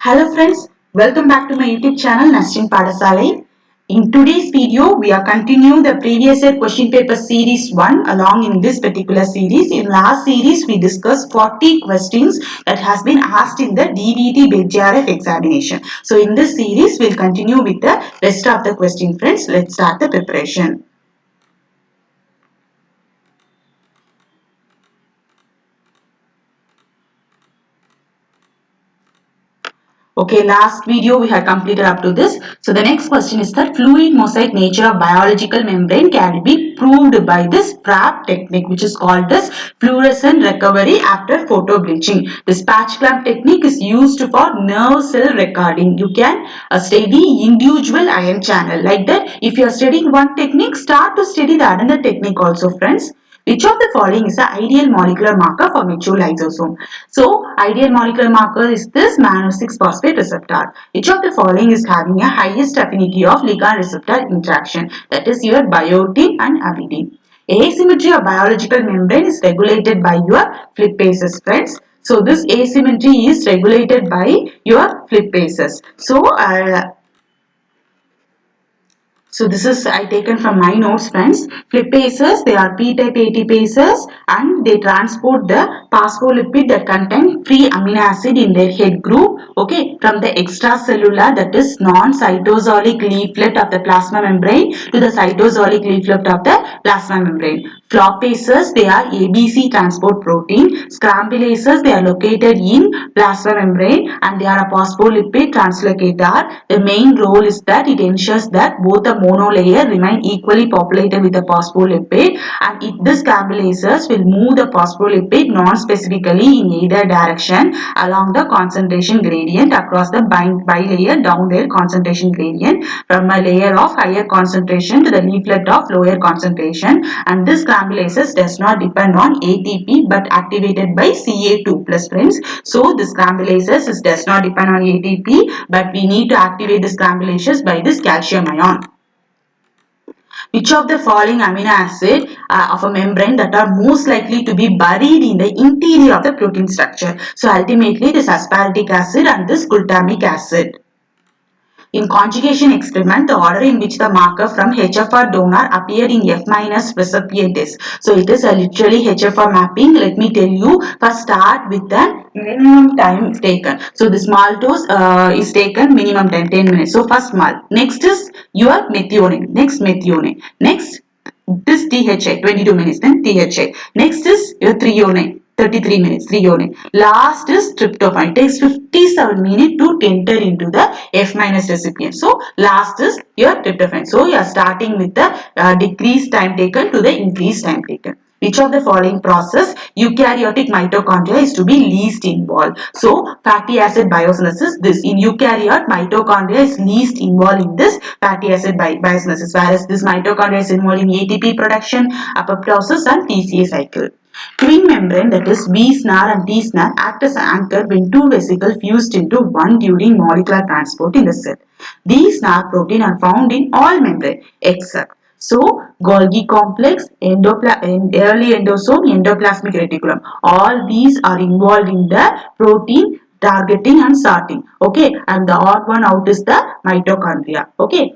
Hello friends, welcome back to my YouTube channel Nasrin Padasalai. In today's video, we are continuing the previous year question paper series 1 along in this particular series. In last series, we discussed 40 questions that has been asked in the DVT BJRF examination. So in this series, we'll continue with the rest of the question friends. Let's start the preparation. Okay, last video we had completed up to this. So the next question is that fluid mosaic nature of biological membrane can be proved by this FRAP technique, which is called as fluorescent recovery after photo bleaching. This patch clamp technique is used for nerve cell recording. You can study individual ion channel like that. If you are studying one technique, start to study the another technique also, friends. Which of the following is the ideal molecular marker for mature lysosome? So, ideal molecular marker is this mannose 6-phosphate receptor. Which of the following is having a highest affinity of ligand receptor interaction? That is your biotin and avidin. Asymmetry of biological membrane is regulated by your flipases, friends. So, this asymmetry is regulated by your flipases. So this is I taken from my notes, friends. Flipases, they are P-type ATPases and they transport the phospholipid that contain free amino acid in their head group, okay, from the extracellular, that is non-cytosolic leaflet of the plasma membrane to the cytosolic leaflet of the plasma membrane. Flopases, they are ABC transport protein. Scrambylases, they are located in plasma membrane and they are a phospholipid translocator. The main role is that it ensures that both the monolayer remain equally populated with the phospholipid, and this scrambylases will move the phospholipid non-specifically in either direction along the concentration gradient across the bilayer down their concentration gradient from a layer of higher concentration to the leaflet of lower concentration, and this scrambylases does not depend on ATP but activated by Ca2 plus, friends. So this scrambylases does not depend on ATP but we need to activate the scrambylases by this calcium ion. Which of the following amino acid of a membrane that are most likely to be buried in the interior of the protein structure? So ultimately this aspartic acid and this glutamic acid. In conjugation experiment, the order in which the marker from HFR donor appeared in F minus recipient is. So it is a literally HFR mapping. Let me tell you, first start with the minimum time taken. So this maltose is taken minimum time 10 minutes. So first mal. Next is your methionine. Next methionine. Next this THA 22 minutes, then THA. Next is your threonine 33 minutes, threonine. Last is tryptophan. It takes 57 minutes to enter into the F minus recipient. So last is your tryptophan. So you are starting with the decreased time taken to the increased time taken. Which of the following process eukaryotic mitochondria is to be least involved? So fatty acid biosynthesis, this in eukaryote mitochondria is least involved in this fatty acid biosynthesis, whereas this mitochondria is involved in ATP production, apoptosis and TCA cycle. Twin membrane, that is V-SNAR and T-SNAR, act as an anchor when two vesicles fused into one during molecular transport in the cell. These SNAR protein are found in all membrane except so Golgi complex, early endosome, endoplasmic reticulum. All these are involved in the protein targeting and sorting. Okay, and the odd one out is the mitochondria. Okay.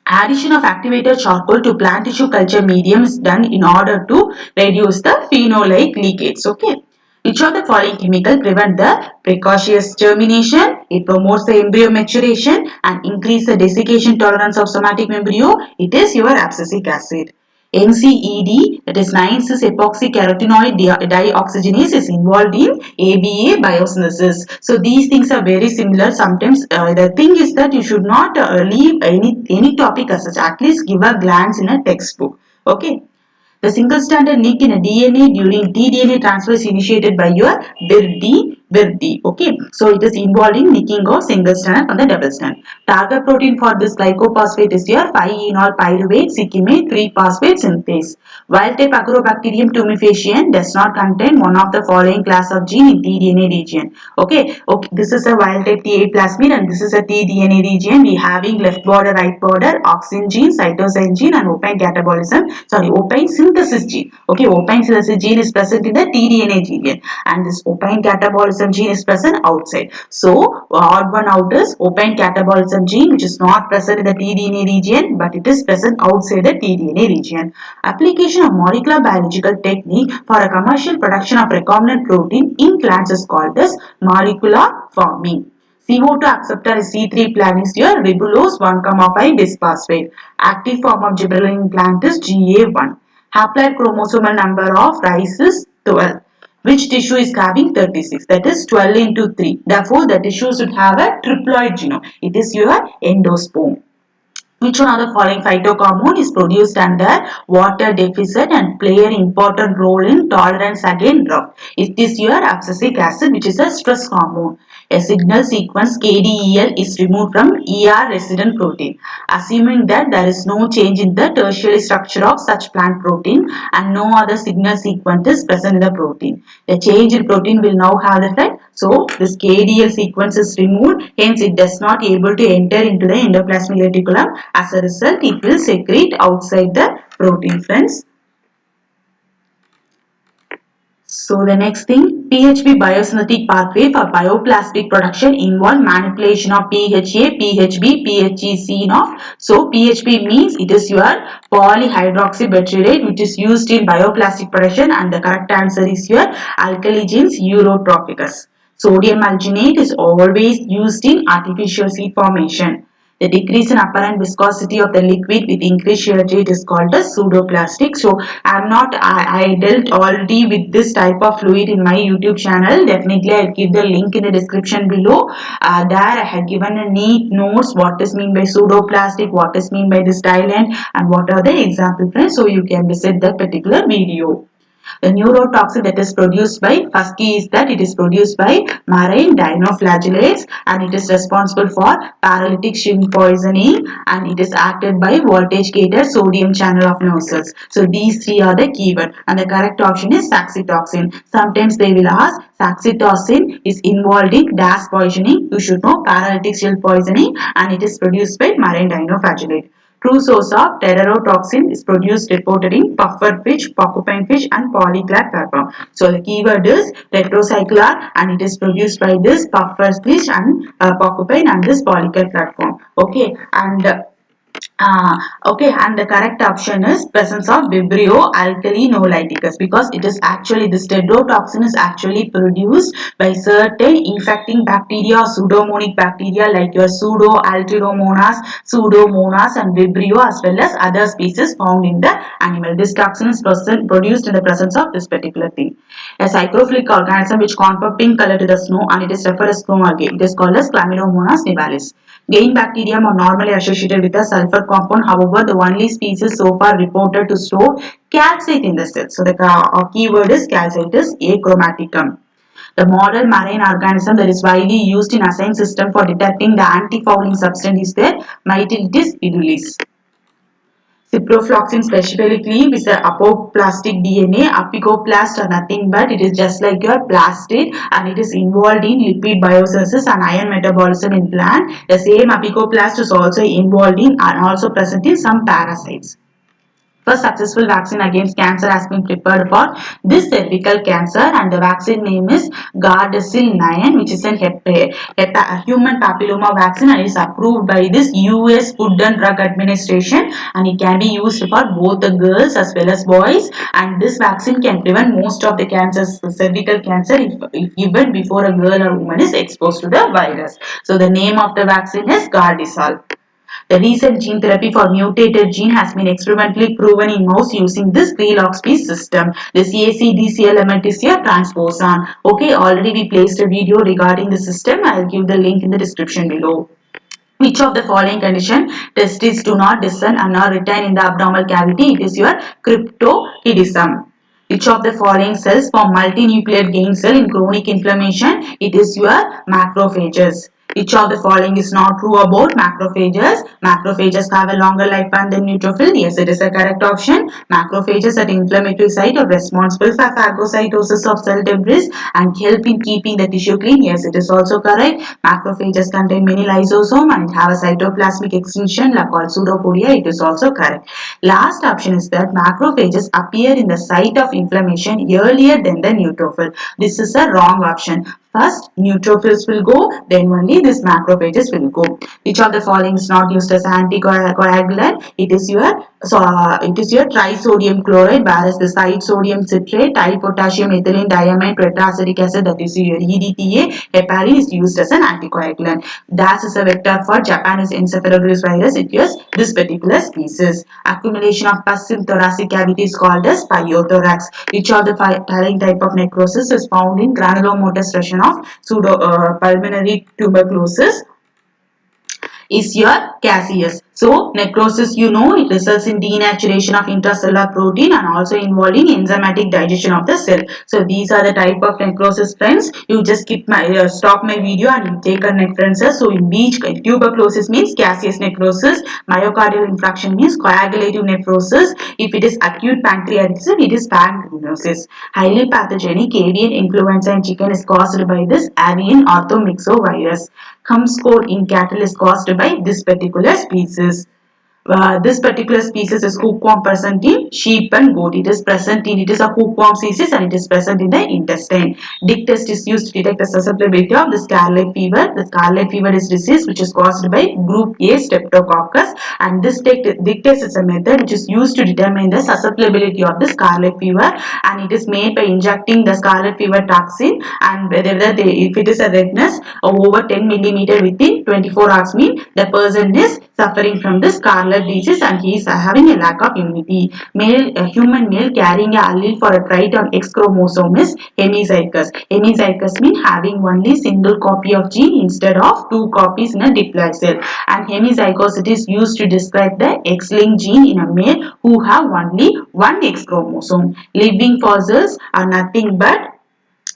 Addition of activated charcoal to plant tissue culture medium is done in order to reduce the phenolate leakage. Okay. Which of the following chemical prevent the precocious germination? It promotes the embryo maturation and increase the desiccation tolerance of somatic embryo. It is your abscisic acid. NCED, that is 9-cis epoxy carotenoid dioxygenase, is involved in ABA biosynthesis. So these things are very similar. Sometimes the thing is that you should not leave any topic as such. At least give a glance in a textbook. Okay. The single stranded nick in a DNA during tDNA transfer is initiated by your BIRD. Okay, so it is involved in nicking of single strand from the double strand. Target protein for this glycophosphate is your 5-enol pyruvate cyclimate 3-phosphate synthase. Wild type Agrobacterium tumefaciens does not contain one of the following class of gene in tDNA region. Okay, this is a wild type T8 plasmid and this is a tDNA region. We having left border, right border, auxin gene, cytosine gene, and opine catabolism. Sorry, opine synthesis gene. Okay, opine synthesis gene is present in the tDNA region, and this opine catabolism catabolism gene is present outside. So odd one out is open catabolism gene, which is not present in the tDNA region, but it is present outside the tDNA region. Application of molecular biological technique for a commercial production of recombinant protein in plants is called as molecular farming. CO2 acceptor is C3 plant is your ribulose 1,5 bisphosphate. Active form of gibberellin plant is GA1. Haploid chromosomal number of rice is 12. Which tissue is having 36? That is 12 into 3. Therefore, the tissue should have a triploid genome. It is your endosperm. Which one of the following phytohormone is produced under water deficit and play an important role in tolerance against drought? It is your abscisic acid, which is a stress hormone. A signal sequence KDEL is removed from ER resident protein. Assuming that there is no change in the tertiary structure of such plant protein and no other signal sequence is present in the protein. The change in protein will now have the effect. So this KDL sequence is removed, hence it does not able to enter into the endoplasmic reticulum. As a result, it will secrete outside the protein, friends. So the next thing, PHB biosynthetic pathway for bioplastic production involve manipulation of PHA, PHB, PHEC of. So PHB means it is your polyhydroxybutyrate, which is used in bioplastic production, and the correct answer is your alkaligenes eurotrophicus. Sodium alginate is always used in artificial seed formation. The decrease in apparent viscosity of the liquid with increased shear rate is called as pseudoplastic. So I dealt already with this type of fluid in my YouTube channel. Definitely I'll give the link in the description below. There I have given a neat notes what is mean by pseudoplastic, what is mean by this diluent, and what are the example friends. So you can visit that particular video. The neurotoxin that is produced by, first key is that it is produced by marine dinoflagellates and it is responsible for paralytic shrimp poisoning and it is acted by voltage gated sodium channel of nerve cells. So these three are the keyword and the correct option is saxitoxin. Sometimes they will ask saxitoxin is involved in dash poisoning. You should know paralytic shrimp poisoning and it is produced by marine dinoflagellate. True source of pterotoxin is produced reported in pufferfish, porcupine fish and polyclad platform. So the keyword is retrocyclar and it is produced by this pufferfish and porcupine and this polyclad platform. Okay, and the correct option is presence of Vibrio alkalinolyticus because it is actually this tetrodotoxin is actually produced by certain infecting bacteria or pseudomonic bacteria like your pseudomonas and Vibrio as well as other species found in the animal. This toxin is produced in the presence of this particular thing. A psychrophilic organism which confer pink color to the snow and it is referred as snow algae. It is called as Chlamydomonas nivalis. Gain bacterium are normally associated with a sulfur compound. However, the only species so far reported to store calcite in the cell. So the keyword is calcite is achromaticum. The model marine organism that is widely used in assign system for detecting the anti-fouling substance is the Mytiltis edulis. Ciprofloxacin specifically with the apoplastic DNA. Apicoplast are nothing but it is just like your plastid and it is involved in lipid biosynthesis and iron metabolism in plant. The same apicoplast is also involved in and also present in some parasites. First successful vaccine against cancer has been prepared for this cervical cancer and the vaccine name is Gardasil 9 which is a human papilloma vaccine and is approved by this US Food and Drug Administration and it can be used for both the girls as well as boys and this vaccine can prevent most of the cancers, cervical cancer if given before a girl or woman is exposed to the virus. So the name of the vaccine is Gardasil. The recent gene therapy for mutated gene has been experimentally proven in mouse using this Krylospe system. The CACDC element is a transposon. Okay, already we placed a video regarding the system. I will give the link in the description below. Which of the following condition testes do not descend and are retained in the abdominal cavity? It is your cryptorchidism. Which of the following cells form multinucleate gain cell in chronic inflammation? It is your macrophages. Which of the following is not true about macrophages? Macrophages have a longer lifespan than neutrophil. Yes, it is a correct option. Macrophages at inflammatory site are responsible for phagocytosis of cell debris and help in keeping the tissue clean. Yes, it is also correct. Macrophages contain many lysosomes and have a cytoplasmic extension called pseudopodia. It is also correct. Last option is that macrophages appear in the site of inflammation earlier than the neutrophil. This is a wrong option. First, neutrophils will go, then only this macrophages will go. Which of the following is not used as anticoagulant? It is your trisodium chloride, whereas the side sodium citrate, potassium ethylene diamine tetraacetic acid, that is your EDTA, heparin is used as an anticoagulant. DAS is a vector for Japanese encephalovirus virus. It is this particular species. Accumulation of pus in thoracic cavity is called as pyothorax. Which of the following type of necrosis is found in granulomatous lesion of pulmonary tuberculosis? Is your caseous. So necrosis, it results in denaturation of intracellular protein and also involving enzymatic digestion of the cell. So these are the type of necrosis, friends. You just stop my video and you take a references. So in which tuberculosis means caseous necrosis, myocardial infarction means coagulative nephrosis. If it is acute pancreatitis, it is pancreatitis. Highly pathogenic avian influenza in chicken is caused by this avian orthomyxovirus. Comes cold in cattle is caused by this particular species. This particular species is hookworm present in sheep and goat. It is a hookworm species and it is present in the intestine. Dick test is used to detect the susceptibility of the scarlet fever. The scarlet fever is disease which is caused by group A streptococcus, and this Dick test is a method which is used to determine the susceptibility of the scarlet fever, and it is made by injecting the scarlet fever toxin, and if it is a redness of over 10 millimeter within 24 hours mean the person is suffering from the scarlet disease and he is having a lack of immunity. Human male carrying a allele for a trait on X chromosome is hemizygous. Hemizygous means having only single copy of gene instead of two copies in a diploid cell. And hemizygosity is used to describe the X-linked gene in a male who have only one X chromosome. Living fossils are nothing but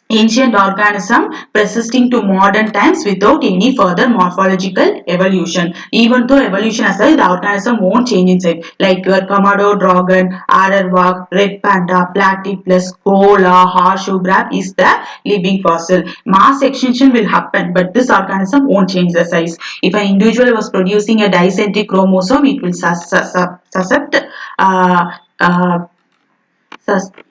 ancient organism persisting to modern times without any further morphological evolution. Even though evolution aside, the organism won't change inside. Like your Komodo dragon, Aardvark, red panda, platypus, koala, horseshoe crab is the living fossil. Mass extinction will happen, but this organism won't change the size. If an individual was producing a dicentric chromosome, it will suscept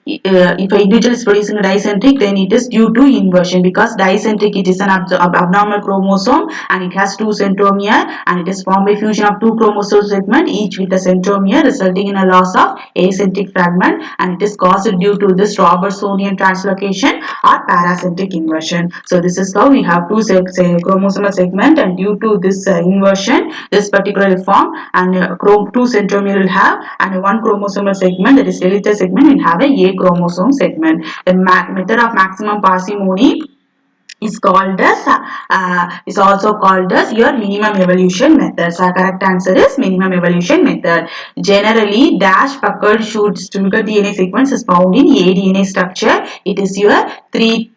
if an individual is producing a dicentric, then it is due to inversion, because dicentric, it is an abnormal chromosome and it has two centromere and it is formed by fusion of two chromosome segments each with a centromere, resulting in a loss of acentric fragment, and it is caused due to this Robertsonian translocation or paracentric inversion. So this is how we have two chromosomal segment, and due to this inversion, this particular will form, and two centromere will have, and one chromosomal segment, that is skeletal segment, will have a chromosome segment. The method of maximum parsimony is also called as your minimum evolution method. So correct answer is minimum evolution method. Generally, dash puckered sugar DNA sequence is found in aDNA structure. It is your it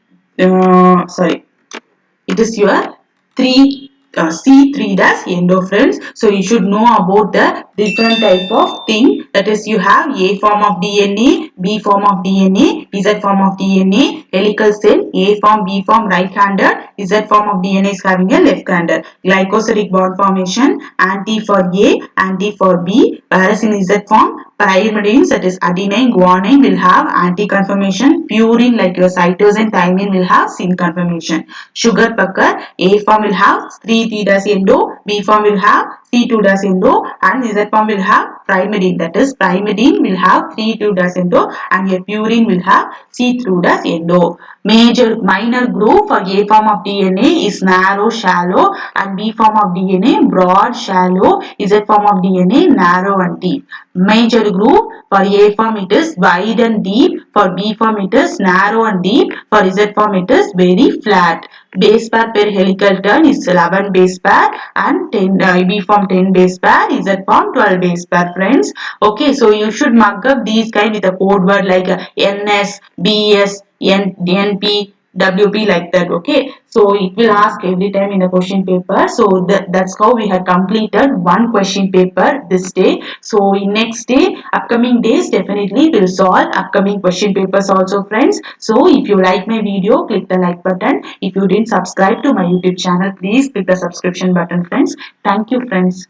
is your 3 C3 dash endophrins. So you should know about the different type of thing, that is you have A form of DNA, B form of DNA, Z form of DNA, helical cell, A form, B form right-handed, Z form of DNA is having a left-handed. Glycosidic bond formation, anti for A, anti for B, whereas in Z form, pyrimidines, that is adenine, guanine will have anti-conformation, purine like your cytosine, thymine will have syn conformation. Sugar pucker, A form will have 3 endo, B form will have C2 endo, and Z form will have pyrimidine, that is pyrimidine will have 3 endo and your purine will have C2 endo. Minor groove for A form of DNA is narrow, shallow, and B form of DNA broad, shallow, Z form of DNA narrow and deep. Major groove for A form it is wide and deep, for B form it is narrow and deep, for Z form it is very flat. Base pair per helical turn is 11 base pair, and B form 10 base pair, Z form 12 base pair, friends. Okay, so you should mark up these kind with a code word like NS, BS, NP, WP, like that. Okay, so it will ask every time in the question paper. So that's how we have completed one question paper this day. So in next day, upcoming days, definitely we'll solve upcoming question papers also, friends. So if you like my video, click the like button. If you didn't subscribe to my YouTube channel, please click the subscription button, friends. Thank you, friends.